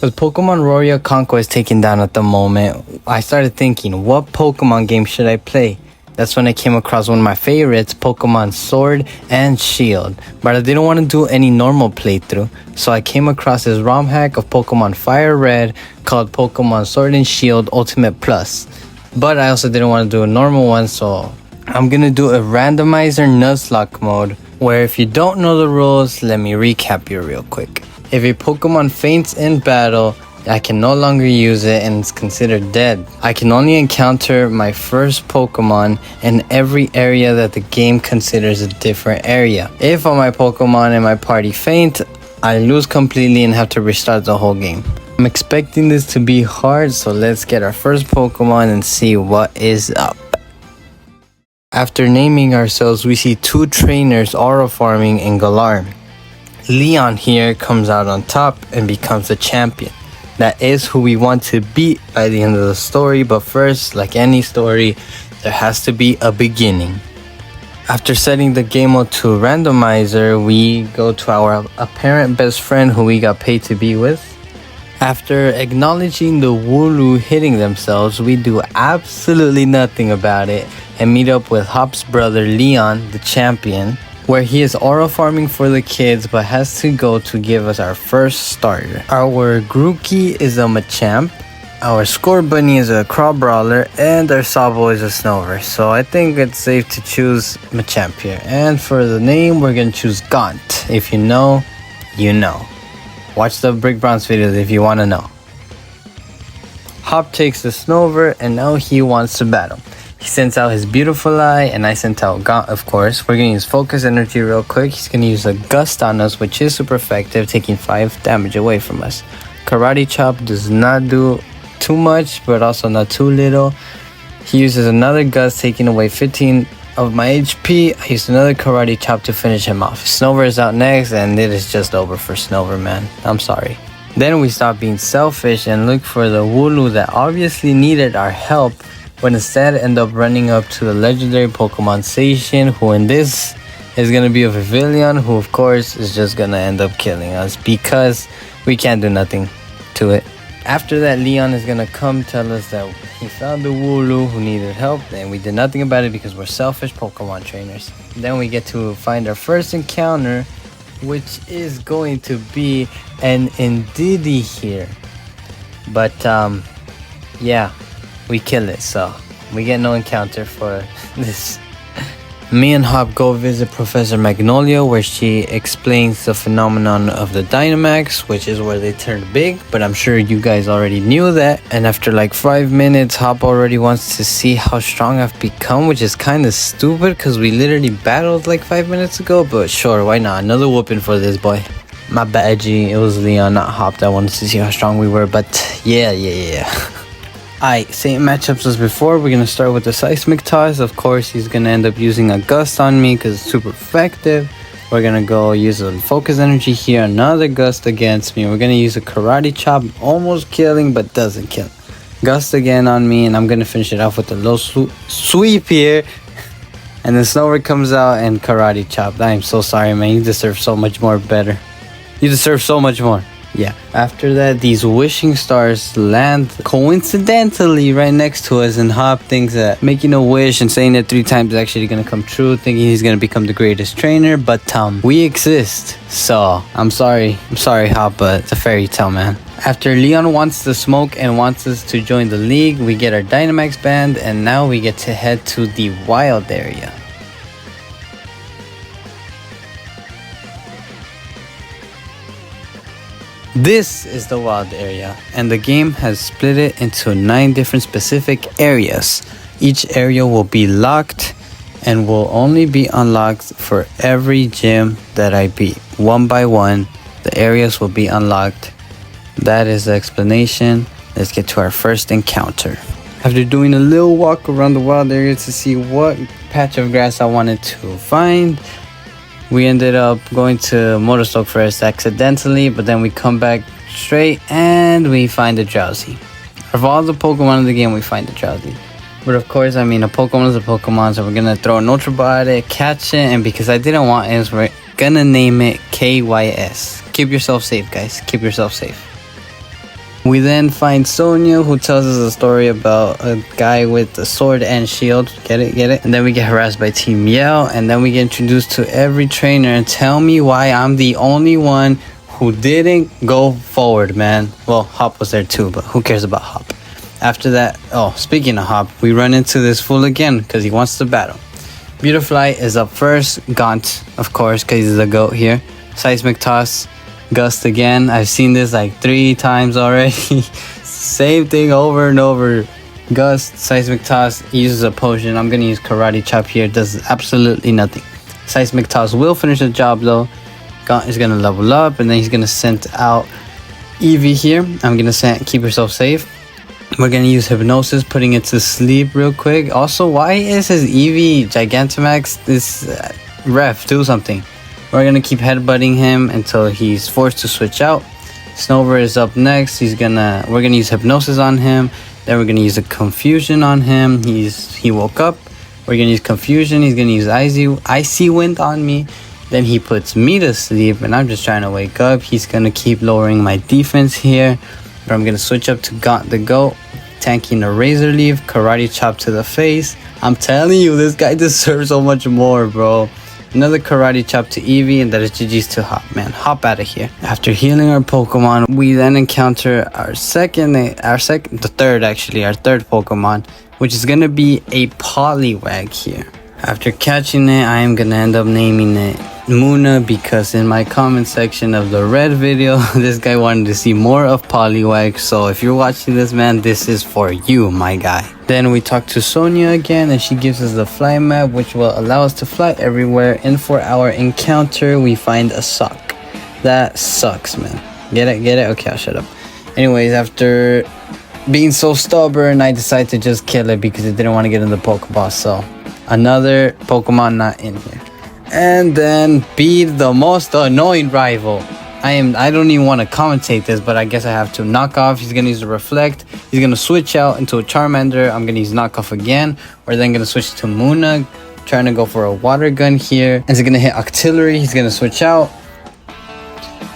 With Pokemon Royal Conquest taken down at the moment, I started thinking, what Pokemon game should I play? That's when I came across one of my favorites, Pokemon Sword and Shield. But I didn't want to do any normal playthrough, so I came across this ROM hack of Pokemon Fire Red called Pokemon Sword and Shield Ultimate Plus. But I also didn't want to do a normal one, so I'm gonna do a randomizer nuzlocke mode, where if you don't know the rules, let me recap you real quick. If a Pokemon faints in battle, I can no longer use it and it's considered dead. I can only encounter my first Pokemon in every area that the game considers a different area. If all my Pokemon in my party faint, I lose completely and have to restart the whole game. I'm expecting this to be hard, so let's get our first Pokemon and see what is up. After naming ourselves, we see two trainers aura farming in Galar. Leon here comes out on top and becomes the champion. That is who we want to beat by the end of the story, but first, like any story, there has to be a beginning. After setting the game mode to randomizer, we go to our apparent best friend who we got paid to be with. After acknowledging the Wooloo hitting themselves, we do absolutely nothing about it and meet up with Hop's brother Leon, the champion, where he is aura farming for the kids but has to go to give us our first starter. Our Grookey is a Machamp, our Scorbunny is a Craw Brawler, and our Sabo is a Snover. So I think it's safe to choose Machamp here. And for the name, we're gonna choose Gaunt. If you know, you know. Watch the Brick Bronze videos if you want to know. Hop takes the Snover and now he wants to battle. He sends out his Beautiful Eye and I sent out Gaunt, of course. We're going to use Focus Energy real quick. He's going to use a Gust on us, which is super effective, taking 5 damage away from us. Karate Chop does not do too much, but also not too little. He uses another Gust, taking away 15 of my HP. I used another Karate Chop to finish him off. Snover is out next, and it is just over for Snover, man. I'm sorry. Then we stop being selfish and look for the Wooloo that obviously needed our help, but instead end up running up to the legendary Pokemon Station, who in this is going to be a Vivillon, who of course is just going to end up killing us because we can't do nothing to it. After that, Leon is going to come tell us that he found the Wooloo who needed help, and we did nothing about it because we're selfish Pokemon trainers. Then we get to find our first encounter, which is going to be an Indeedee here. But yeah, we kill it, so we get no encounter for this. Me and Hop go visit Professor Magnolia, where she explains the phenomenon of the Dynamax, which is where they turn big, but I'm sure you guys already knew that. And after like 5 minutes, Hop already wants to see how strong I've become, which is kind of stupid because we literally battled like 5 minutes ago, but sure, why not? Another whooping for this boy. My bad, G. It was Leon, not Hop, that wanted to see how strong we were, but yeah. Alright, same matchups as before. We're going to start with the Seismic Toss. Of course, he's going to end up using a Gust on me because it's super effective. We're going to go use a Focus Energy here. Another Gust against me. We're going to use a Karate Chop. Almost killing, but doesn't kill. Gust again on me, and I'm going to finish it off with a low sweep here. And then Snover comes out and Karate Chop. I am so sorry, man. You deserve so much more better. You deserve so much more. Yeah, after that, these wishing stars land coincidentally right next to us, and Hop thinks that making a wish and saying it 3 times is actually gonna come true, thinking he's gonna become the greatest trainer. But we exist, so I'm sorry Hop, but it's a fairy tale, man. After Leon wants to smoke and wants us to join the league, we get our Dynamax band, and now we get to head to the wild area. This is the wild area, and the game has split it into 9 different specific areas. Each area will be locked and will only be unlocked for every gym that I beat. One by one, the areas will be unlocked. That is the explanation. Let's get to our first encounter. After doing a little walk around the wild area to see what patch of grass I wanted to find, we ended up going to Motorstoke first accidentally, but then we come back straight and we find a Drowsy. Of all the Pokemon in the game, we find a Drowsy. But of course, I mean, a Pokemon is a Pokemon, so we're gonna throw an Ultra Ball at it, catch it, and because I didn't want it, we're gonna name it KYS. Keep yourself safe, guys. Keep yourself safe. We then find Sonya, who tells us a story about a guy with a sword and shield. Get it? Get it? And then we get harassed by Team Yell, and then we get introduced to every trainer. And tell me why I'm the only one who didn't go forward, man. Well, Hop was there too, but who cares about Hop? After that, oh, speaking of Hop, we run into this fool again because he wants to battle. Beautifly is up first. Gaunt, of course, because he's the GOAT here. Seismic Toss. Gust again. I've seen this like 3 times already. Same thing over and over. Gust, Seismic Toss, he uses a potion. I'm gonna use Karate Chop here. Does absolutely nothing. Seismic Toss will finish the job though. Gaunt is gonna level up, and then he's gonna send out Eevee here. I'm gonna send keep yourself safe. We're gonna use Hypnosis, putting it to sleep real quick. Also, why is his Eevee Gigantamax? This ref, do something. We're gonna keep headbutting him until he's forced to switch out. Snover is up next. We're gonna use Hypnosis on him. Then we're gonna use a Confusion on him. He woke up. We're gonna use Confusion. He's gonna use Icy Wind on me. Then he puts me to sleep, and I'm just trying to wake up. He's gonna keep lowering my defense here. But I'm gonna switch up to Gaunt the GOAT, tanking a Razor Leaf, Karate Chop to the face. I'm telling you, this guy deserves so much more, bro. Another Karate Chop to Eevee, and that is GG's to Hop, man. Hop out of here. After healing our Pokemon, we then encounter our third Pokemon, which is gonna be a Poliwag here. After catching it, I am gonna end up naming it Muna because in my comment section of the red video, this guy wanted to see more of Poliwag. So if you're watching this, man, this is for you, my guy. Then we talk to Sonya again, and she gives us the fly map, which will allow us to fly everywhere. And for our encounter, we find a sock. That sucks, man. Get it? Get it? Okay, I'll shut up. Anyways, after being so stubborn, I decided to just kill it because it didn't want to get in the Pokeball. So another Pokemon not in here. And then beat the most annoying rival. I don't even want to commentate this, but I guess I have to. Knockoff, he's going to use a Reflect. He's going to switch out into a Charmander. I'm going to use Knockoff again. We're then going to switch to Muna, trying to go for a Water Gun here. And he's going to hit Octillery. He's going to switch out.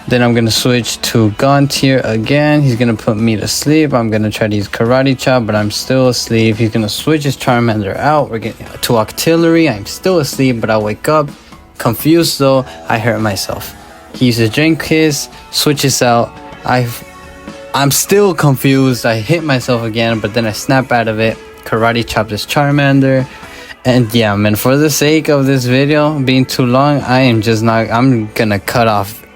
Then I'm going to switch to Gaunt here again. He's going to put me to sleep. I'm going to try to use Karate Chop, but I'm still asleep. He's going to switch his Charmander out. We're getting to Octillery. I'm still asleep, but I'll wake up. Confused though, I hurt myself. He uses Drain Kiss, switches out. I'm still confused. I hit myself again, but then I snap out of it. Karate Chop this Charmander. And yeah, man, for the sake of this video being too long, I'm gonna cut off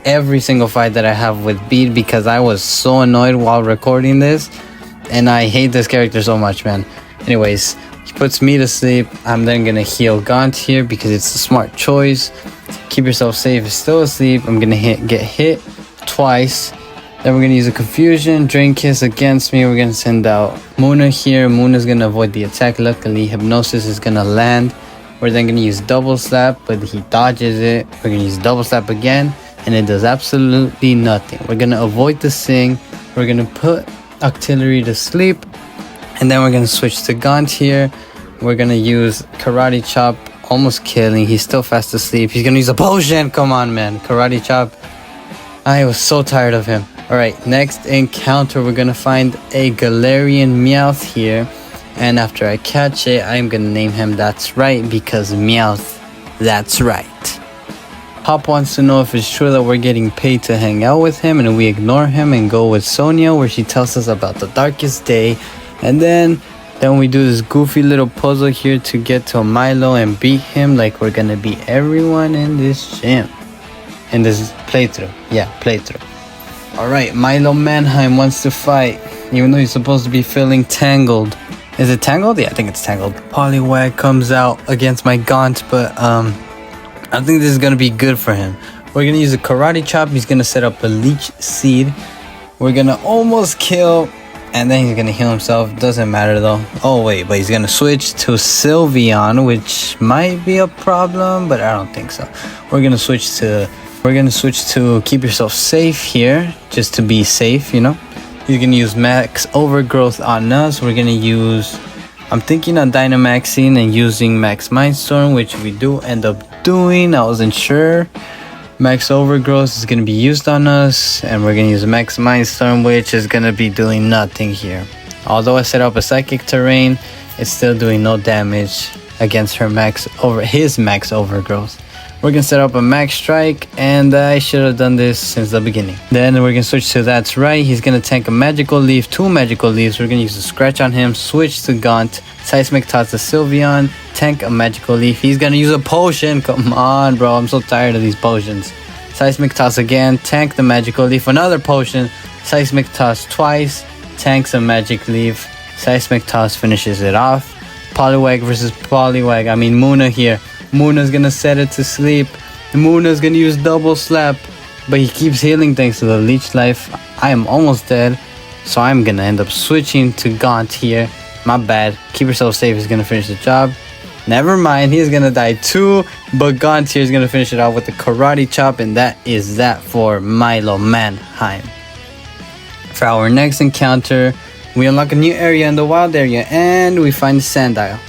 every single fight that I have with Beat because I was so annoyed while recording this. And I hate this character so much, man. Anyways, he puts me to sleep. I'm then gonna heal Gaunt here because it's a smart choice. Keep yourself safe. Is still asleep. I'm gonna get hit twice. Then we're gonna use a Confusion, Drain Kiss against me. We're gonna send out Muna here. Muna's gonna avoid the attack. Luckily, Hypnosis is gonna land. We're then gonna use Double Slap, but he dodges it. We're gonna use Double Slap again, and it does absolutely nothing. We're gonna avoid the Sing. We're gonna put Octillery to sleep. And then we're going to switch to Gaunt here. We're going to use Karate Chop, almost killing. He's still fast asleep. He's going to use a potion. Come on, man. Karate Chop. I was so tired of him. Alright, next encounter, we're going to find a Galarian Meowth here. And after I catch it, I'm going to name him That's Right because Meowth, that's right. Hop wants to know if it's true that we're getting paid to hang out with him, and we ignore him and go with Sonya, where she tells us about the darkest day. And then we do this goofy little puzzle here to get to Milo and beat him like we're gonna beat everyone in this gym. In this playthrough. Yeah, playthrough. Alright, Milo Mannheim wants to fight, even though he's supposed to be feeling tangled. Is it tangled? Yeah, I think it's tangled. Poliwag comes out against my Gaunt, but I think this is gonna be good for him. We're gonna use a Karate Chop. He's gonna set up a Leech Seed. We're gonna almost kill, and then he's gonna heal himself. Doesn't matter though. Oh wait, but he's gonna switch to Sylveon, which might be a problem, but I don't think so. We're gonna switch to Keep Yourself Safe here, just to be safe, you know. He's gonna use Max Overgrowth on us. We're gonna use, I'm thinking on Dynamaxing and using Max Mindstorm, which we do end up doing. I wasn't sure. Max Overgrowth is going to be used on us, and we're going to use Max Mindstorm, which is going to be doing nothing here. Although I set up a Psychic Terrain, it's still doing no damage against his Max Overgrowth. We're going to set up a Max Strike, and I should have done this since the beginning. Then we're going to switch to That's Right. He's going to tank a Magical Leaf, 2 Magical Leaves. We're going to use a Scratch on him, switch to Gaunt, Seismic Toss to Sylveon, tank a Magical Leaf. He's going to use a potion. Come on, bro. I'm so tired of these potions. Seismic Toss again, tank the Magical Leaf, another potion, Seismic Toss twice, tanks a Magic Leaf, Seismic Toss finishes it off. Poliwag versus Poliwag. I mean Muna here. Muna's gonna set it to sleep. Muna's gonna use Double Slap, but he keeps healing thanks to the Leech Life. I am almost dead, so I'm gonna end up switching to Gaunt here. My bad. Keep yourself safe is gonna finish the job. Never mind, he's gonna die too, but Gaunt here is gonna finish it off with the Karate Chop, and that is that for Milo Manheim. For our next encounter, we unlock a new area in the wild area, and we find Sandile.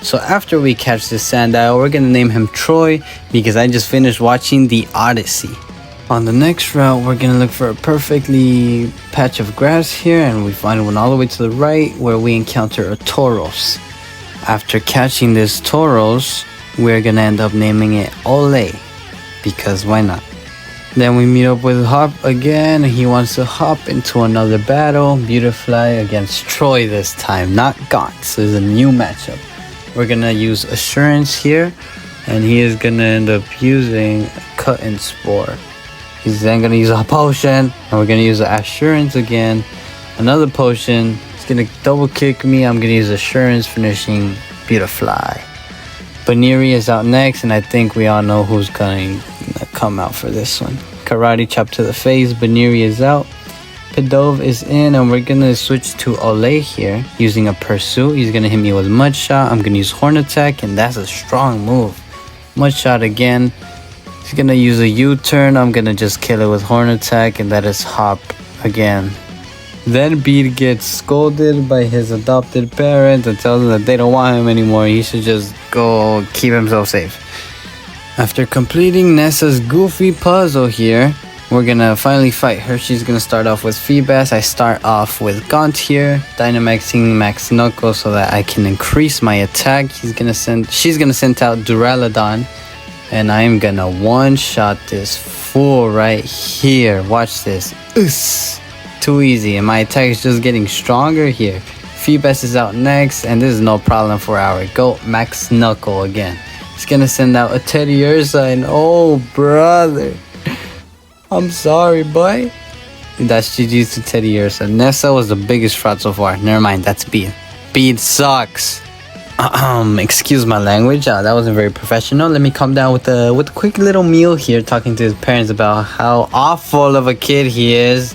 So after we catch this Sandile, we're gonna name him Troy, because I just finished watching The Odyssey. On the next route, we're gonna look for a perfectly patch of grass here, and we find one all the way to the right, where we encounter a Tauros. After catching this Tauros, we're gonna end up naming it Ole, because why not? Then we meet up with Hop again. He wants to hop into another battle. Beautifly against Troy this time, not Gaunt. So it's a new matchup. We're gonna use Assurance here, and he is gonna end up using Cut and Spore. He's then gonna use a potion, and we're gonna use Assurance again. Another potion. He's gonna double kick me. I'm gonna use Assurance, finishing Beautifly. Baneri is out next, and I think we all know who's going to come out for this one. Karate Chop to the face. Baneri is out. Pidove is in, and we're gonna switch to Ole here using a Pursuit. He's gonna hit me with Mud Shot. I'm gonna use Horn Attack, and that's a strong move. Mud Shot again. He's gonna use a U-turn. I'm gonna just kill it with Horn Attack, and that is Hop again. Then Bede gets scolded by his adopted parents and tells them that they don't want him anymore. He should just go keep himself safe. After completing Nessa's goofy puzzle here, we're gonna finally fight her. She's gonna start off with Feebas. I start off with Gaunt here, Dynamaxing Max Knuckle so that I can increase my attack. She's gonna send out Duraludon, and I am gonna one-shot this fool right here. Watch this. Too easy, and my attack is just getting stronger here. Feebas is out next, and this is no problem for our GOAT, Max Knuckle again. He's gonna send out a Teddiursa, and oh brother, I'm sorry, boy. That's GG's to Teddiursa. Nessa was the biggest fraud so far. Never mind, that's Bede. Bede sucks. Excuse my language. That wasn't very professional. Let me come down with a quick little meal here, talking to his parents about how awful of a kid he is.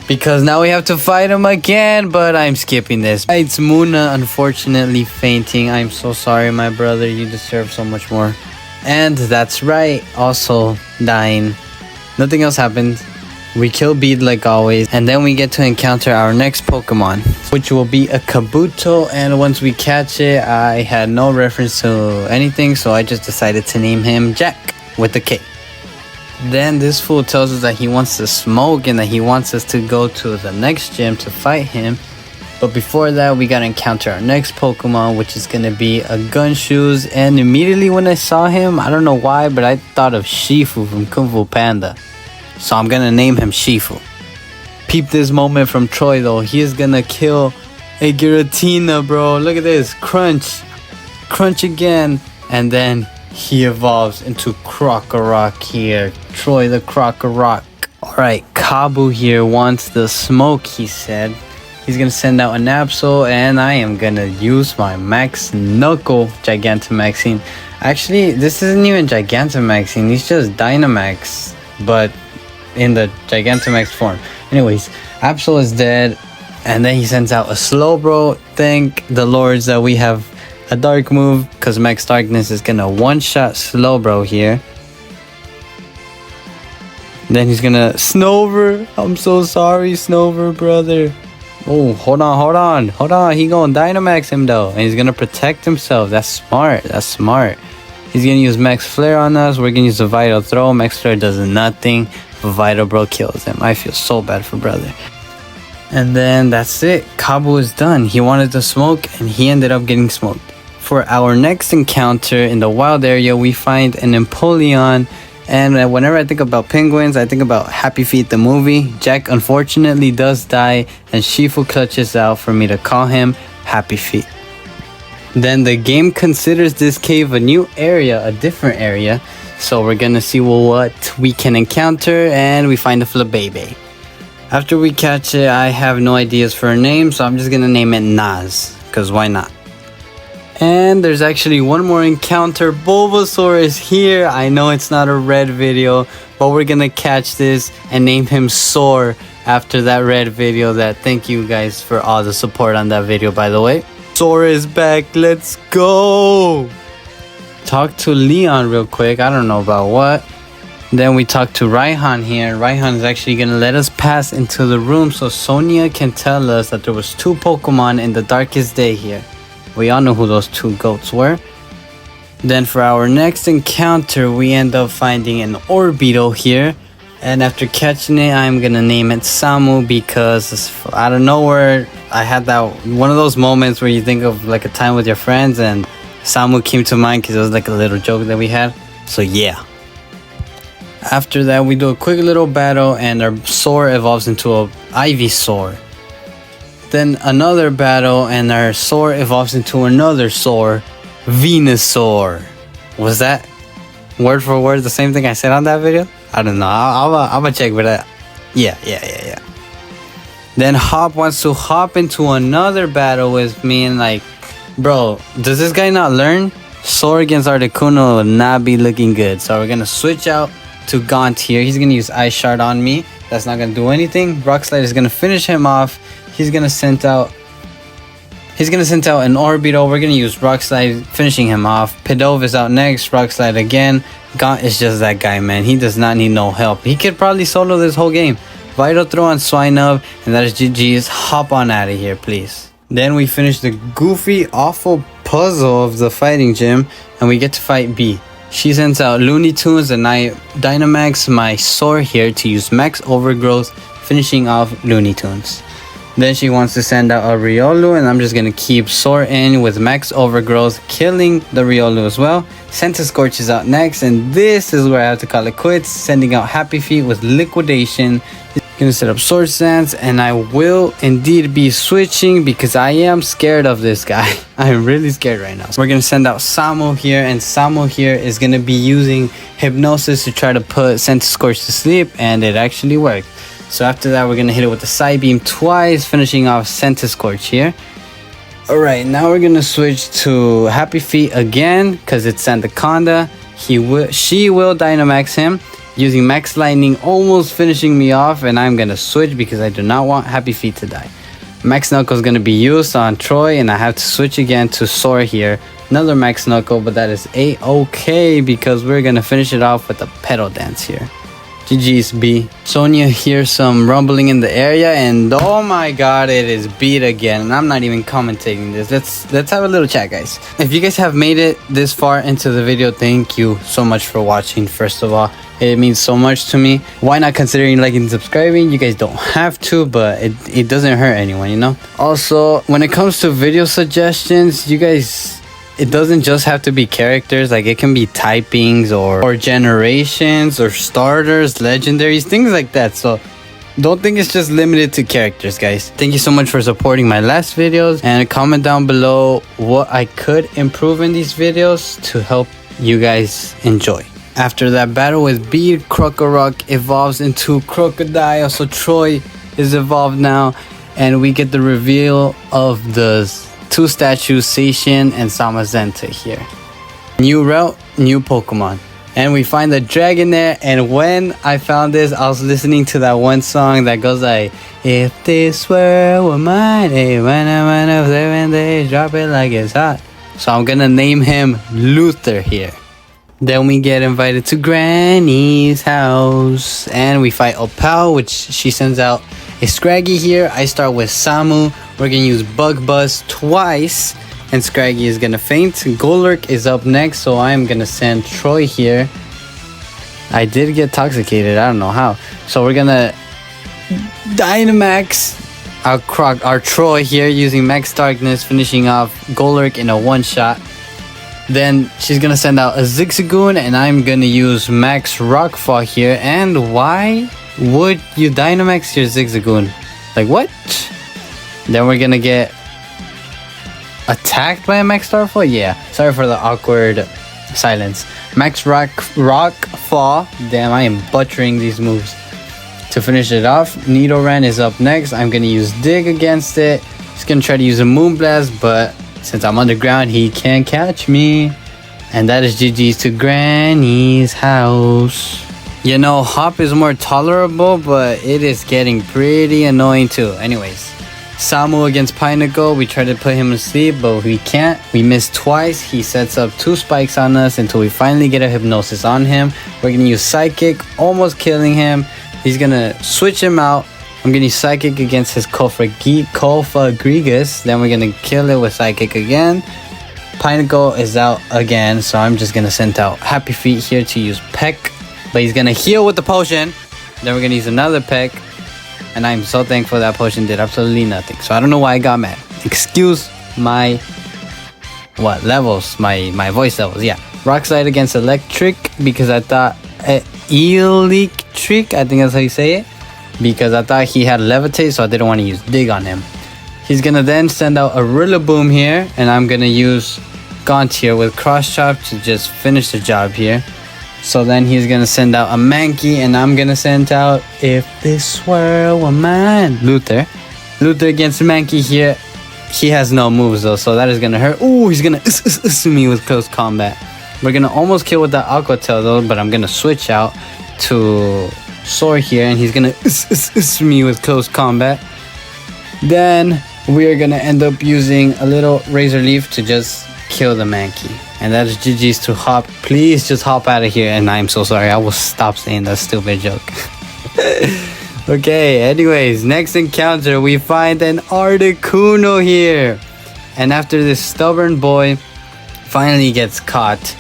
Because now we have to fight him again, but I'm skipping this. It's Muna unfortunately fainting. I'm so sorry, my brother. You deserve so much more. And that's right, also dying. Nothing else happened. We kill Bede like always. And then we get to encounter our next Pokemon, which will be a Kabuto. And once we catch it, I had no reference to anything, so I just decided to name him Jack with a K. Then this fool tells us that he wants to smoke and that he wants us to go to the next gym to fight him. But before that, we gotta encounter our next Pokemon, which is gonna be a Gunshoes. And immediately when I saw him, I don't know why, but I thought of Shifu from Kung Fu Panda. So I'm gonna name him Shifu. Peep this moment from Troy though. He is gonna kill a Giratina, bro. Look at this. Crunch. Crunch again. And then he evolves into Krokorok here. Troy the Krokorok. Alright, Kabu here wants the smoke, he said. He's gonna send out an Absol, and I am gonna use my Max Knuckle Gigantamaxing. Actually, this isn't even Gigantamaxing. He's just Dynamax, but in the Gigantamax form. Anyways, Absol is dead, and then he sends out a Slowbro. Thank the lords that we have a dark move, because Max Darkness is gonna one-shot Slowbro here. Then he's gonna Snover. I'm so sorry, Snover, brother. Oh, hold on. He gonna Dynamax him though, and he's gonna protect himself. That's smart. He's gonna use Max Flare on us. We're gonna use the Vital Throw. Max Flare does nothing. Vital Bro kills him. I feel so bad for brother. And then that's it. Kabu is done. He wanted to smoke and he ended up getting smoked. For our next encounter in the wild area, we find an Empoleon. And whenever I think about penguins, I think about Happy Feet the movie. Jack unfortunately does die and Shifu clutches out for me to call him Happy Feet. Then the game considers this cave a new area, a different area. So we're gonna see what we can encounter, and we find a Flabebe. After we catch it, I have no ideas for a name, so I'm just gonna name it Naz, cause why not? And there's actually one more encounter. Bulbasaur is here. I know it's not a red video, but we're gonna catch this and name him Soar after that red video. Thank you guys for all the support on that video, by the way. Soar is back. Let's go. Talk to Leon real quick. I don't know about what. Then we talk to Raihan here. Raihan is actually gonna let us pass into the room so Sonia can tell us that there was 2 Pokemon in the darkest day here. We all know who those 2 goats were. Then for our next encounter, we end up finding an Orbeetle here. And after catching it, I'm gonna name it Samu because out of nowhere, I had that one of those moments where you think of like a time with your friends, and Samu came to mind because it was like a little joke that we had. So yeah. After that, we do a quick little battle and our Soar evolves into a Ivysaur. Then another battle and our Soar evolves into another Soar, Venusaur. Was that word for word the same thing I said on that video? I don't know. I'm gonna check, but yeah. Then Hop wants to hop into another battle with me, and like, bro, does this guy not learn? Soar against Articuno will not be looking good. So we're gonna switch out to Gaunt here. He's gonna use Ice Shard on me. That's not gonna do anything. Rock Slide is gonna finish him off. He's gonna send out an Orbeetle. We're gonna use Rock Slide, finishing him off. Pidove is out next. Rock Slide again. Gaunt is just that guy, man. He does not need no help. He could probably solo this whole game. Vital Throw on Swinub, and that is GG's. Hop on out of here, please. Then we finish the goofy, awful puzzle of the fighting gym, and we get to fight B. She sends out Looney Tunes, and I Dynamax my Soar here to use Max Overgrowth, finishing off Looney Tunes. Then she wants to send out a Riolu, and I'm just going to keep Soar in with Max Overgrowth, killing the Riolu as well. Centiskorch is out next, and this is where I have to call it quits, sending out Happy Feet with Liquidation. Going to set up Sword Stance, and I will indeed be switching because I am scared of this guy. I'm really scared right now. So we're going to send out Samo here, and Samo here is going to be using Hypnosis to try to put Centiskorch to sleep, and it actually worked. So after that, we're going to hit it with the Side Beam twice, finishing off Centiskorch here. Alright, now we're going to switch to Happy Feet again, because it's Sandaconda. She will Dynamax him, using Max Lightning, almost finishing me off, and I'm going to switch because I do not want Happy Feet to die. Max Knuckle is going to be used on Troy, and I have to switch again to Soar here. Another Max Knuckle, but that is A-okay because we're going to finish it off with a Petal Dance here. GG's B. Sonia hears some rumbling in the area, and oh my god, it is beat again. And I'm not even commentating this. Let's have a little chat, guys. If you guys have made it this far into the video, thank you so much for watching. First of all, it means so much to me. Why not considering liking and subscribing? You guys don't have to, but it doesn't hurt anyone, you know. Also, when it comes to video suggestions, you guys, it doesn't just have to be characters. Like, it can be typings or generations or starters, legendaries, things like that. So don't think it's just limited to characters, guys. Thank you so much for supporting my last videos, and comment down below what I could improve in these videos to help you guys enjoy. After that battle with Beard, Krokorok evolves into Crocodile, so Troy is evolved now, and we get the reveal of the 2 statues, Seishin and Samazenta here. New route, new Pokemon. And we find the dragon there, and when I found this, I was listening to that one song that goes like, if this world were mine, a one of 7 days, drop it like it's hot. So I'm gonna name him Luther here. Then we get invited to Granny's house, and we fight Opal, which she sends out a Scraggy here. I start with Samu. We're gonna use Bug Buzz twice, and Scraggy is gonna faint. Golurk is up next, so I'm gonna send Troy here. I did get toxicated, I don't know how. So we're gonna Dynamax our Troy here using Max Darkness, finishing off Golurk in a one-shot. Then she's gonna send out a Zigzagoon, and I'm gonna use Max Rockfall here. And why would you Dynamax your Zigzagoon? Like, what? Then we're gonna get attacked by a Max Starfall? Yeah. Sorry for the awkward silence. Max Rockfall. Damn, I am butchering these moves. To finish it off, Nidoran is up next. I'm gonna use Dig against it. He's gonna try to use a Moonblast, but since I'm underground, he can't catch me. And that is GG's to Granny's house. You know, Hop is more tolerable, but it is getting pretty annoying too. Anyways, Samu against Pineapple. We try to put him to sleep, but we can't. We missed twice. He sets up 2 spikes on us until we finally get a Hypnosis on him. We're gonna use Psychic, almost killing him. He's gonna switch him out. I'm gonna use Psychic against his Cofagrigus. Then we're gonna kill it with Psychic again. Pineapple is out again, so I'm just gonna send out Happy Feet here to use Peck. But he's gonna heal with the potion. Then we're gonna use another Peck. And I'm so thankful that potion did absolutely nothing. So I don't know why I got mad. Excuse my levels? My voice levels, yeah. Rock Slide against Electric because I thought Electric, I think that's how you say it. Because I thought he had Levitate, so I didn't want to use Dig on him. He's gonna then send out a Rillaboom here, and I'm gonna use Gaunt here with Cross Chop to just finish the job here. So then he's gonna send out a Mankey, and I'm gonna send out If This Were a Man. Luther against Mankey here. He has no moves though, so that is gonna hurt. Ooh, he's gonna me with close combat. We're gonna almost kill with the Aqua Tail though, but I'm gonna switch out to Soar here, and he's gonna me with close combat. Then we are gonna end up using a little Razor Leaf to just kill the Mankey. And that is GG's to Hop. Please just hop out of here. And I'm so sorry. I will stop saying that stupid joke. Okay, anyways, next encounter, we find an Articuno here. And after this stubborn boy finally gets caught,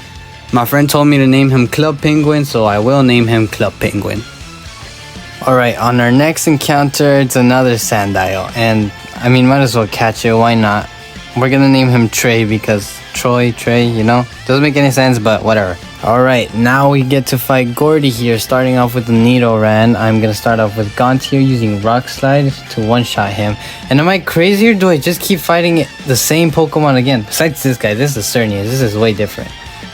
my friend told me to name him Club Penguin, so I will name him Club Penguin. Alright, on our next encounter, it's another Sandile. And, I mean, might as well catch it. Why not? We're gonna name him Trey because Trey, you know? Doesn't make any sense, but whatever. Alright, now we get to fight Gordy here, starting off with the Nidoran. I'm gonna start off with Gaunt here using Rock Slide to one-shot him. And am I crazy or do I just keep fighting the same Pokemon again? Besides this guy, this is Cernius. This is way different.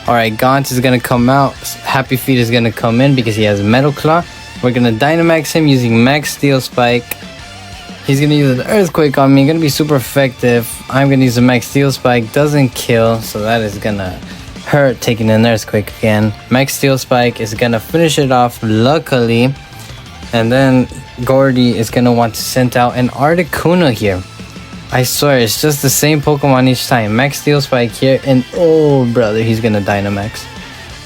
Alright, Gaunt is gonna come out. Happy Feet is gonna come in because he has Metal Claw. We're gonna Dynamax him using Max Steel Spike. He's gonna use an Earthquake on me, gonna be super effective. I'm gonna use a Max Steel Spike, doesn't kill, so that is gonna hurt taking an Earthquake again. Max Steel Spike is gonna finish it off, luckily. And then Gordy is gonna want to send out an Articuno here. I swear, it's just the same Pokemon each time. Max Steel Spike here, and oh brother, he's gonna Dynamax.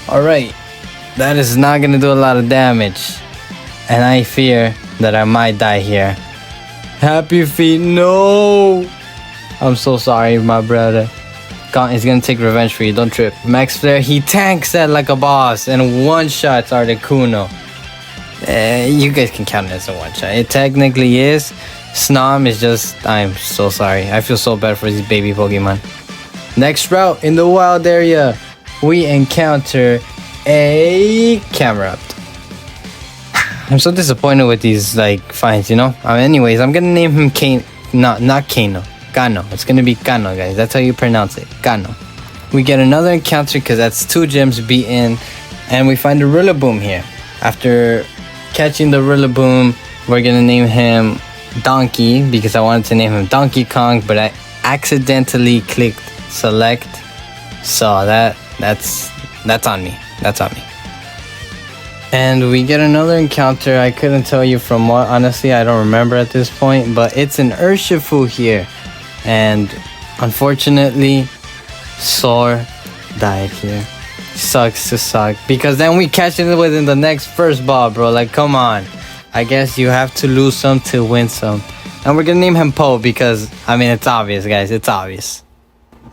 Alright, that is not gonna do a lot of damage. And I fear that I might die here. Happy Feet, no! I'm so sorry, my brother. Gaunt is gonna take revenge for you, don't trip. Max Flare, he tanks that like a boss and one-shots Articuno. You guys can count it as a one-shot. It technically is. Snom is just, I'm so sorry. I feel so bad for these baby Pokemon. Next route, in the wild area, we encounter a Camerupt. I'm so disappointed with these like finds, you know. Anyways, I'm gonna name him not Kano. Kano. It's gonna be Kano, guys. That's how you pronounce it. Kano. We get another encounter because that's 2 gyms beaten, and we find a Rillaboom here. After catching the Rillaboom, we're gonna name him Donkey because I wanted to name him Donkey Kong, but I accidentally clicked select, so that's on me. That's on me. And we get another encounter. I couldn't tell you from what, honestly, I don't remember at this point, but it's an Urshifu here. And unfortunately, Soar died here. Sucks to suck. Because then we catch it within the next first ball, bro. Like, come on. I guess you have to lose some to win some. And we're gonna name him Poe because, I mean, it's obvious, guys. It's obvious.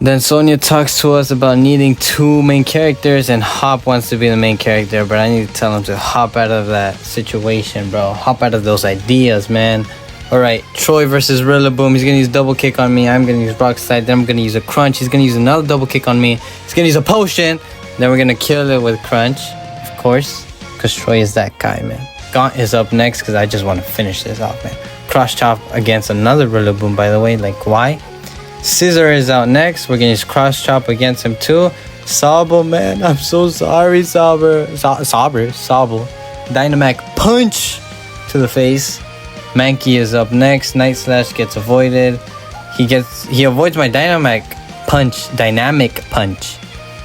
Then Sonya talks to us about needing 2 main characters, and Hop wants to be the main character, but I need to tell him to hop out of that situation, bro. Hop out of those ideas, man. Alright, Troy versus Rillaboom. He's gonna use double kick on me. I'm gonna use rock slide. Then I'm gonna use a crunch. He's gonna use another double kick on me. He's gonna use a potion. Then we're gonna kill it with crunch, of course, because Troy is that guy, man. Gaunt is up next because I just want to finish this off, man. Cross chop against another Rillaboom, by the way. Like, why? Scissor is out next. We're gonna use cross chop against him too. Sabo, man, I'm so sorry, Sabo. Dynamac punch to the face. Mankey is up next. Night Slash gets avoided. He avoids my dynamic punch.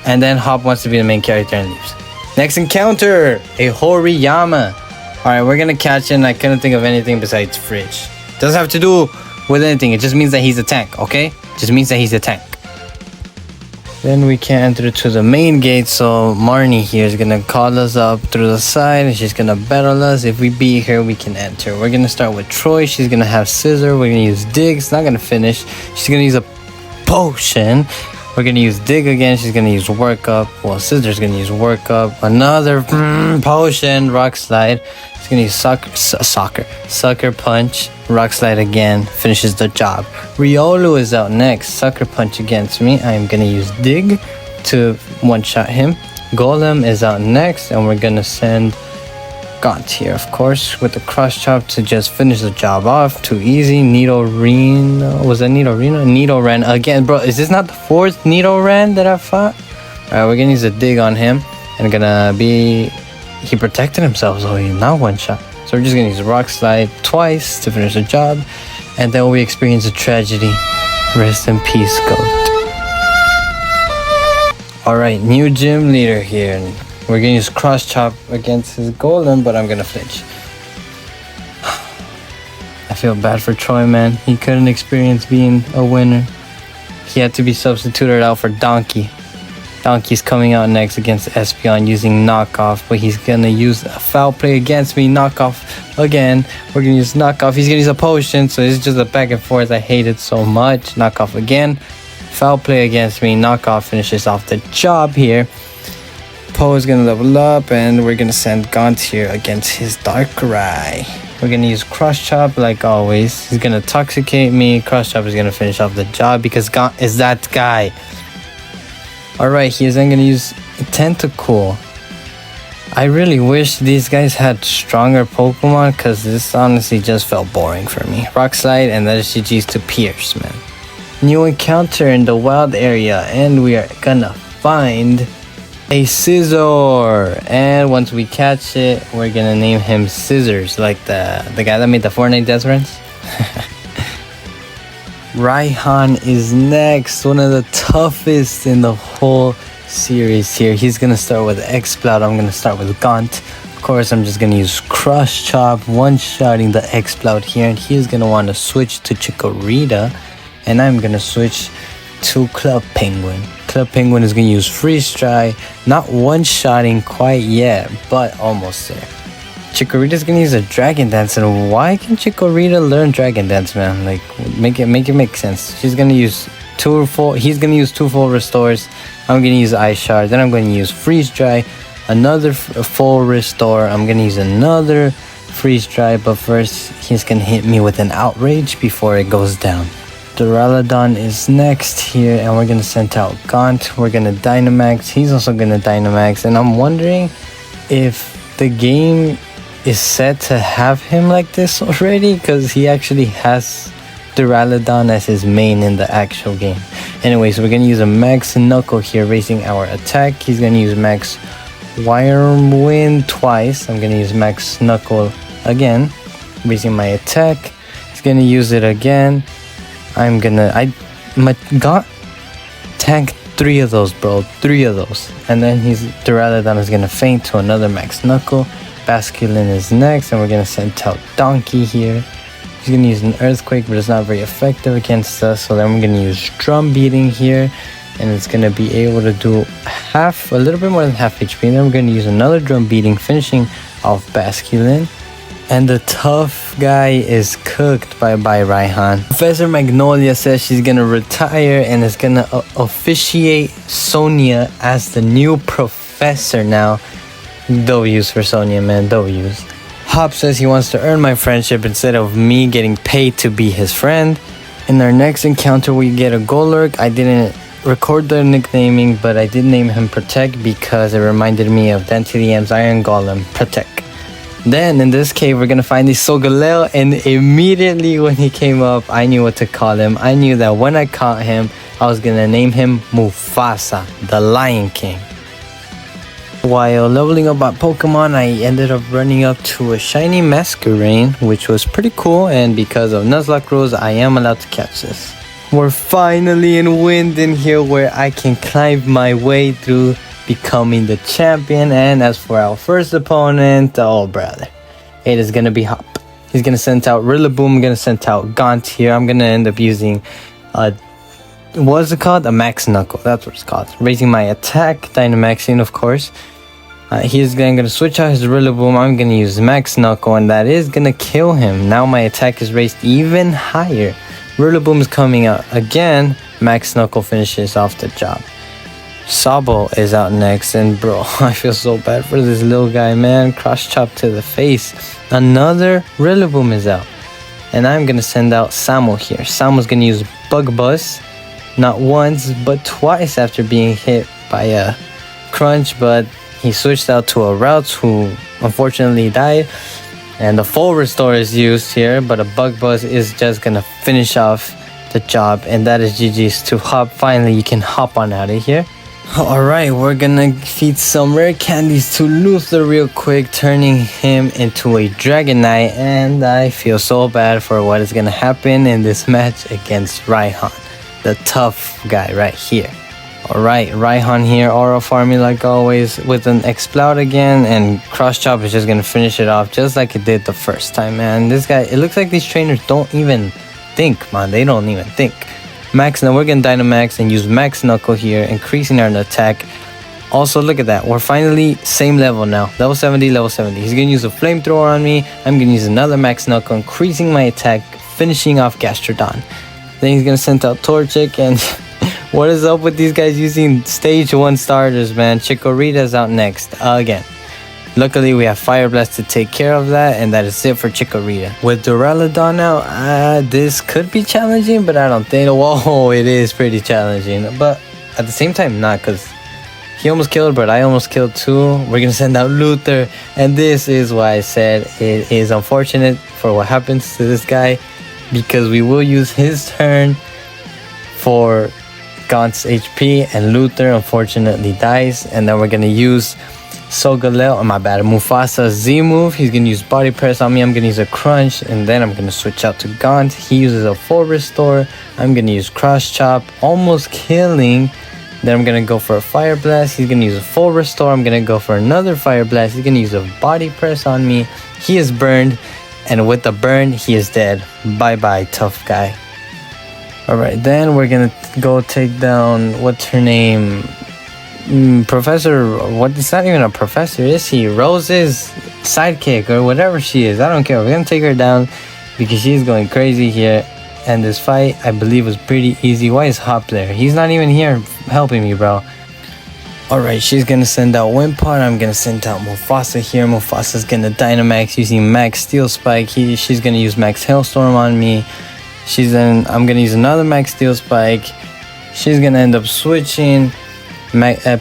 And then Hop wants to be the main character and leaves. Next encounter, a Horiyama. Alright, we're gonna catch him. I couldn't think of anything besides Fridge. Doesn't have to do with anything. It just means that he's a tank, okay? Just means that he's a tank. Then we can enter to the main gate, so Marnie here is gonna call us up through the side and she's gonna battle us. If we beat her, we can enter. We're gonna start with Troy. She's gonna have Scissor. We're gonna use Dig. It's not gonna finish. She's gonna use a potion. We're gonna use Dig again. She's gonna use Work Up. Well, Scissor's gonna use Work Up. Another potion. Rock Slide. She's gonna use Sucker Punch. Rock Slide again. Finishes the job. Riolu is out next. Sucker Punch against me. I am gonna use Dig to one-shot him. Golem is out next, and we're gonna send Gaunt here, of course, with the cross chop to just finish the job off. Too easy. Nidorino. Was that Nidorino? Nidoran again. Bro, is this not the 4th Nidoran that I fought? Alright, we're gonna use a Dig on him. And gonna be... He protected himself, so he's not one shot. So we're just gonna use a Rock Slide twice to finish the job. And then we experience a tragedy. Rest in peace, Goat. Alright, new gym leader here. We're gonna use cross chop against his golem, but I'm gonna flinch. I feel bad for Troy, man. He couldn't experience being a winner. He had to be substituted out for Donkey. Donkey's coming out next against Espeon using knockoff, but he's gonna use a foul play against me. Knockoff again. We're gonna use knockoff. He's gonna use a potion, so it's just a back and forth. I hate it so much. Knockoff again. Foul play against me. Knockoff finishes off the job here. Poe is gonna level up, and we're gonna send Gaunt here against his Darkrai. We're gonna use Cross Chop like always. He's gonna Toxicate me. Cross Chop is gonna finish off the job because Gaunt is that guy. Alright, he's then gonna use Tentacool. I really wish these guys had stronger Pokemon, because this honestly just felt boring for me. Rock Slide and then GG's to Pierce, man. New encounter in the wild area, and we are gonna find a Scizor. And once we catch it, we're gonna name him Scissors, like the guy that made the Fortnite Death Runs. Raihan is next, one of the toughest in the whole series here. He's gonna start with X-Cloud. I'm gonna start with Gaunt. Of course, I'm just gonna use Cross Chop, one-shotting the X-Cloud here, and he's gonna want to switch to Chikorita, and I'm gonna switch to Club Penguin. Club Penguin is gonna use Freeze Dry, not one-shotting quite yet, but almost there. Chikorita's gonna use a Dragon Dance, and why can Chikorita learn Dragon Dance, man? Like, make it make sense. He's gonna use two full restores. I'm gonna use Ice Shard, then I'm gonna use Freeze Dry, another full restore. I'm gonna use another Freeze Dry, but first he's gonna hit me with an Outrage before it goes down. Duraludon is next here, and we're gonna send out Gaunt. We're gonna Dynamax. He's also gonna Dynamax, and I'm wondering if the game is set to have him like this already, because he actually has Duraludon as his main in the actual game. Anyways, we're gonna use a Max Knuckle here, raising our attack. He's gonna use Max Whirlwind twice. I'm gonna use Max Knuckle again, raising my attack. He's gonna use it again. My Gaunt tanked 3 of those, bro. 3 of those. And then Duraludon is gonna faint to another Max Knuckle. Basculin is next, and we're gonna send out Donkey here. He's gonna use an Earthquake, but it's not very effective against us. So then we're gonna use Drum Beating here, and it's gonna be able to do a little bit more than half HP. And then we're gonna use another Drum Beating, finishing off Basculin. And the tough guy is cooked by Raihan. Professor Magnolia says she's gonna retire and is gonna officiate Sonia as the new professor now. W's for Sonia, man, W's. Hop says he wants to earn my friendship instead of me getting paid to be his friend. In our next encounter, we get a Golurk. I didn't record the nicknaming, but I did name him Protect because it reminded me of Dante the M's Iron Golem, Protect. Then in this cave, we're gonna find the Solgaleo, and immediately when he came up, I knew what to call him. I knew that when I caught him, I was gonna name him Mufasa, the Lion King. While leveling up my Pokemon, I ended up running up to a shiny Masquerain, which was pretty cool, and because of Nuzlocke rules, I am allowed to catch this. We're finally in Winden here, where I can climb my way through becoming the champion. And as for our first opponent, oh brother, it is gonna be Hop. He's gonna send out Rillaboom. I'm gonna send out Gaunt here. I'm gonna end up using what's it called? A Max Knuckle. That's what it's called. Raising my attack, Dynamaxing, of course. He's gonna switch out his Rillaboom. I'm gonna use Max Knuckle, and that is gonna kill him. Now my attack is raised even higher. Rillaboom is coming out again. Max Knuckle finishes off the job. Sabo is out next, and bro, I feel so bad for this little guy, man. Cross chop to the face. Another Rillaboom is out, and I'm gonna send out Samo here. Samo's gonna use Bug Buzz, not once but twice after being hit by a Crunch, but he switched out to a Routes, who unfortunately died. And the full restore is used here, but a Bug Buzz is just gonna finish off the job, and that is GG's to Hop. Finally, you can hop on out of here. Alright, we're gonna feed some rare candies to Luther real quick, turning him into a Dragonite, and I feel so bad for what is gonna happen in this match against Raihan, the tough guy right here. Alright, Raihan here, Aura farming like always with an Exploud again, and Cross Chop is just gonna finish it off just like it did the first time, man. This guy, it looks like these trainers don't even think, man. They don't even think. Max, now we're gonna Dynamax and use Max Knuckle here, increasing our attack. Also, look at that. We're finally same level now. Level 70, level 70. He's gonna use a Flamethrower on me. I'm gonna use another Max Knuckle, increasing my attack, finishing off Gastrodon. Then he's gonna send out Torchic, and what is up with these guys using stage 1 starters, man? Chikorita's out next again. Luckily, we have Fire Blast to take care of that, and that is it for Chikorita. With Duraludon out, this could be challenging, but I don't think. Whoa, it is pretty challenging. But at the same time, not, because he almost killed, but I almost killed too. We're going to send out Luther, and this is why I said it is unfortunate for what happens to this guy, because we will use his turn for Gaunt's HP, and Luther unfortunately dies, and then we're going to use Solgaleo, my bad, Mufasa's Z move. He's gonna use Body Press on me. I'm gonna use a Crunch, and then I'm gonna switch out to Gaunt. He uses a full restore. I'm gonna use Cross Chop, almost killing. Then I'm gonna go for a Fire Blast. He's gonna use a full restore. I'm gonna go for another Fire Blast. He's gonna use a Body Press on me. He is burned, and with the burn, he is dead. Bye bye, tough guy. Alright, then we're gonna go take down, what's her name? Professor, what? It's not even a professor, is he? Rose's sidekick or whatever she is. I don't care. We're gonna take her down because she's going crazy here. And this fight, I believe, was pretty easy. Why is Hop there? He's not even here helping me, bro. Alright, she's gonna send out Wimpod. I'm gonna send out Mufasa here. Mufasa's gonna Dynamax using Max Steel Spike. She's gonna use Max Hailstorm on me. I'm gonna use another Max Steel Spike. She's gonna end up switching.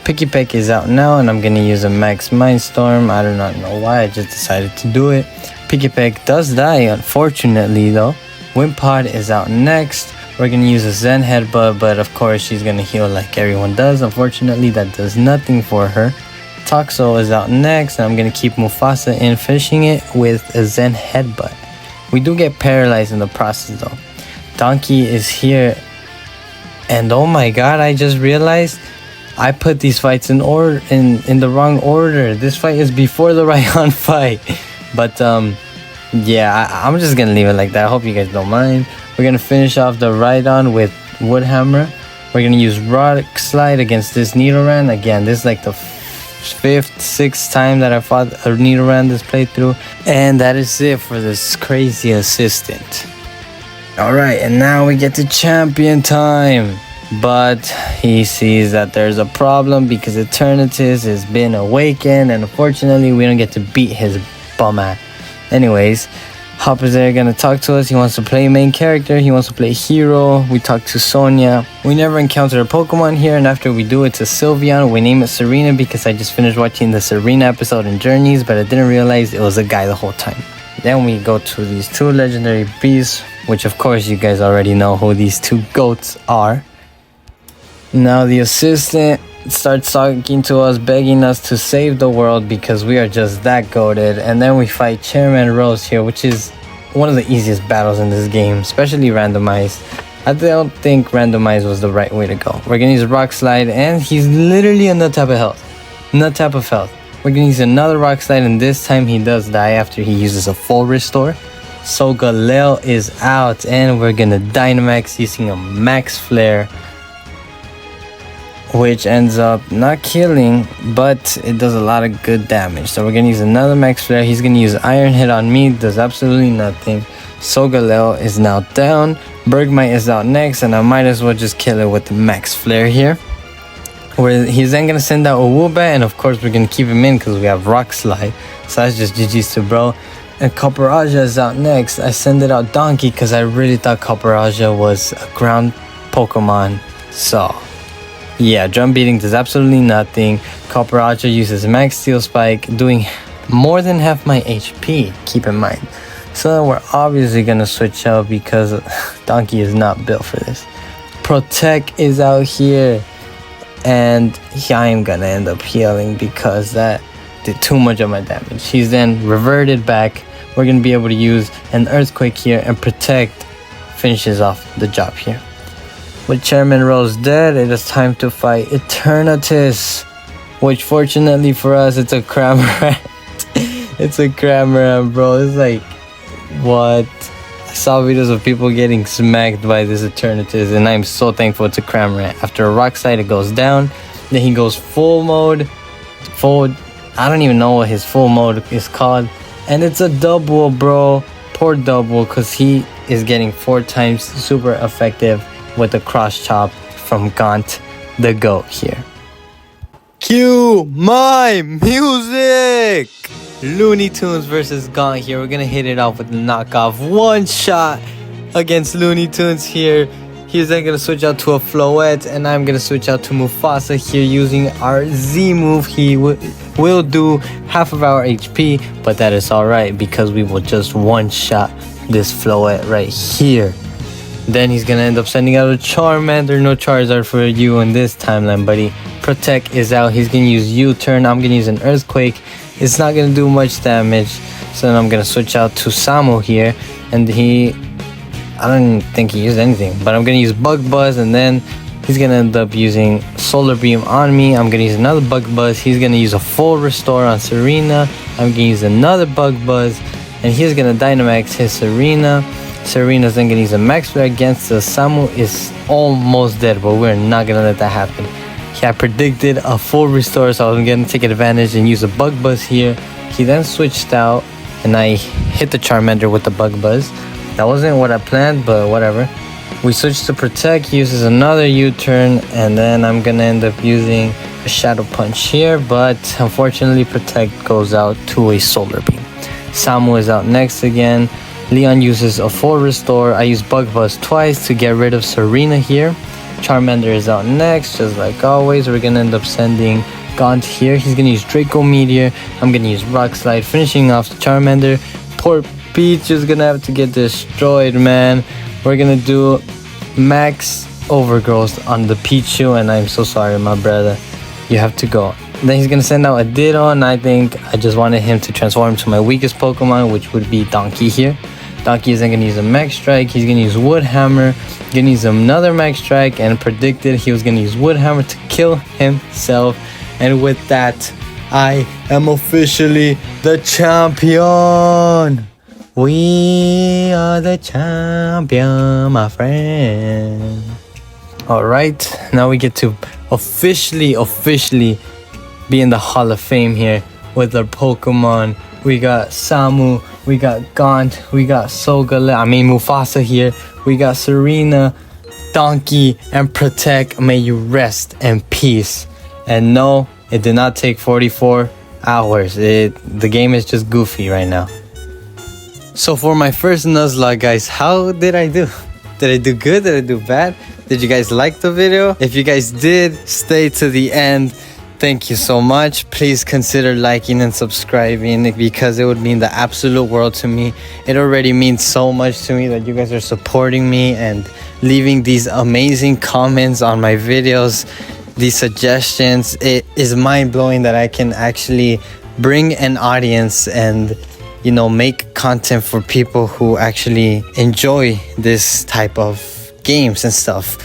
Picky Peck is out now, and I'm gonna use a Max Mindstorm. I do not know why, I just decided to do it. Picky Peck does die, unfortunately, though. Wimpod is out next. We're gonna use a Zen Headbutt, but of course she's gonna heal like everyone does. Unfortunately, that does nothing for her. Toxo is out next, and I'm gonna keep Mufasa in, finishing it with a Zen Headbutt. We do get paralyzed in the process, though. Donkey is here, and oh my god, I just realized I put these fights in order, in the wrong order. This fight is before the Raihan fight. But yeah, I'm just gonna leave it like that. I hope you guys don't mind. We're gonna finish off the Rhydon with Wood Hammer. We're gonna use Rock Slide against this Nidoran. Again, this is like the 5th, 6th time that I fought a Nidoran this playthrough. And that is it for this crazy assistant. Alright, and now we get to champion time. But he sees that there's a problem because Eternatus has been awakened, and unfortunately we don't get to beat his bum ass. Anyways, Hopper's there gonna talk to us. He wants to play main character, he wants to play hero. We talk to Sonia. We never encounter a Pokemon here, and after we do, it's a Sylveon. We name it Serena because I just finished watching the Serena episode in Journeys, but I didn't realize it was a guy the whole time. Then we go to these 2 legendary beasts, which of course you guys already know who these 2 goats are. Now the assistant starts talking to us, begging us to save the world because we are just that goated. And then we fight Chairman Rose here, which is one of the easiest battles in this game, especially randomized. I don't think randomized was the right way to go. We're gonna use Rock Slide, and he's literally a nut type of health. Nut type of health. We're gonna use another Rock Slide, and this time he does die after he uses a full restore. So Galil is out, and we're gonna Dynamax using a Max Flare, which ends up not killing, but it does a lot of good damage. So we're gonna use another Max Flare. He's gonna use Iron Hit on me, does absolutely nothing. So Galil is now down. Bergmite is out next, and I might as well just kill it with the Max Flare here. Where he's then gonna send out a Woobat, and of course we're gonna keep him in because we have Rock Slide. So that's just GG's to bro. And Copperajah is out next. I send it out Donkey because I really thought Copperajah was a ground Pokemon. So yeah, drum beating does absolutely nothing. Copperajah uses Max Steel Spike, doing more than half my HP, keep in mind. So we're obviously gonna switch out because Donkey is not built for this. Protect is out here, and I am gonna end up healing because that did too much of my damage. He's then reverted back. We're gonna be able to use an Earthquake here, and Protect finishes off the job here. With Chairman Rose dead, it is time to fight Eternatus, which fortunately for us, it's a Cramorant. It's a Cramorant, bro. It's like, what? I saw videos of people getting smacked by this Eternatus, and I'm so thankful it's a Cramorant. After a Rock Slide, it goes down. Then he goes full mode. I don't even know what his full mode is called. And it's a double, bro. Poor double, because he is getting 4 times super effective with the cross chop from Gaunt the goat here. Cue my music! Looney Tunes versus Gaunt here. We're gonna hit it off with the knockoff. 1 shot against Looney Tunes here. He's then gonna switch out to a Floette, and I'm gonna switch out to Mufasa here using our Z move. He will do half of our HP, but that is alright because we will just 1 shot this Floette right here. Then he's gonna end up sending out a Charmander. No Charizard for you in this timeline, buddy. Protect is out. He's gonna use U-turn. I'm gonna use an Earthquake. It's not gonna do much damage. So then I'm gonna switch out to Samu here, and I don't think he used anything, but I'm gonna use Bug Buzz, and then he's gonna end up using Solar Beam on me. I'm gonna use another Bug Buzz. He's gonna use a full restore on Serena. I'm gonna use another Bug Buzz, and he's gonna Dynamax his Serena. Serena's then gonna use a Max Flare against the Samu. Is almost dead, but we're not gonna let that happen. I predicted a full restore, so I was gonna take advantage and use a Bug Buzz here. He then switched out, and I hit the Charmander with the Bug Buzz. That wasn't what I planned, but whatever. We switched to Protect. He uses another U-turn, and then I'm gonna end up using a Shadow Punch here, but unfortunately Protect goes out to a Solar Beam. Samu is out next again. Leon uses a full restore. I use Bug Buzz twice to get rid of Serena here. Charmander is out next, just like always. We're gonna end up sending Gaunt here. He's gonna use Draco Meteor. I'm gonna use Rock Slide, finishing off the Charmander. Poor Peach is gonna have to get destroyed, man. We're gonna do Max Overgrowth on the Pichu, and I'm so sorry, my brother. You have to go. Then he's gonna send out a Ditto, and I think I just wanted him to transform to my weakest Pokemon, which would be Donkey here. Donkey is then gonna use a Max Strike. He's gonna use Wood Hammer. Gonna use another Max Strike, and predicted he was gonna use Wood Hammer to kill himself. And with that, I am officially the champion. We are the champion, my friend. Alright, now we get to officially be in the Hall of Fame here with our Pokemon. We got Samu, we got Gaunt, we got Mufasa here, we got Serena, Donkey, and Protect. May you rest in peace. And no, it did not take 44 hours. The game is just goofy right now. So for my first Nuzlocke, guys, how did I do? Did I do good? Did I do bad? Did you guys like the video? If you guys did, stay to the end. Thank you so much. Please consider liking and subscribing because it would mean the absolute world to me. It already means so much to me that you guys are supporting me and leaving these amazing comments on my videos, these suggestions. It is mind-blowing that I can actually bring an audience and, you know, make content for people who actually enjoy this type of games and stuff.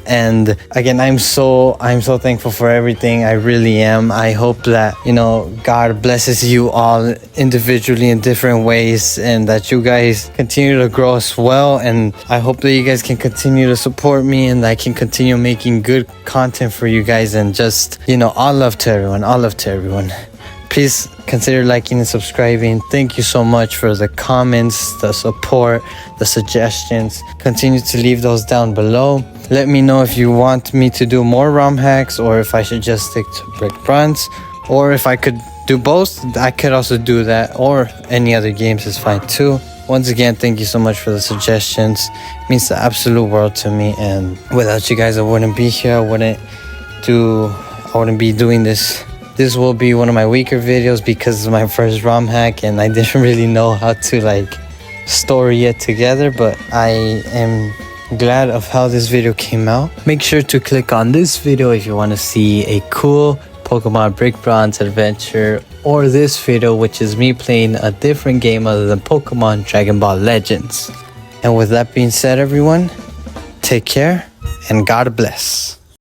And again, I'm so thankful for everything. I really am. I hope that, you know, God blesses you all individually in different ways and that you guys continue to grow as well. And I hope that you guys can continue to support me and I can continue making good content for you guys. And just, you know, all love to everyone. All love to everyone. Please consider liking and subscribing. Thank you so much for the comments, the support, the suggestions. Continue to leave those down below. Let me know if you want me to do more ROM hacks or if I should just stick to Brick Bronze, or if I could do both, I could also do that, or any other games is fine too. Once again, thank you so much for the suggestions. It means the absolute world to me, and without you guys I wouldn't be here. I wouldn't be doing this. This will be one of my weaker videos because it's my first ROM hack and I didn't really know how to like story it together, but I am glad of how this video came out. Make sure to click on this video if you want to see a cool Pokemon Brick Bronze adventure, or this video which is me playing a different game other than Pokemon Dragon Ball Legends. And with that being said, everyone, take care and God bless.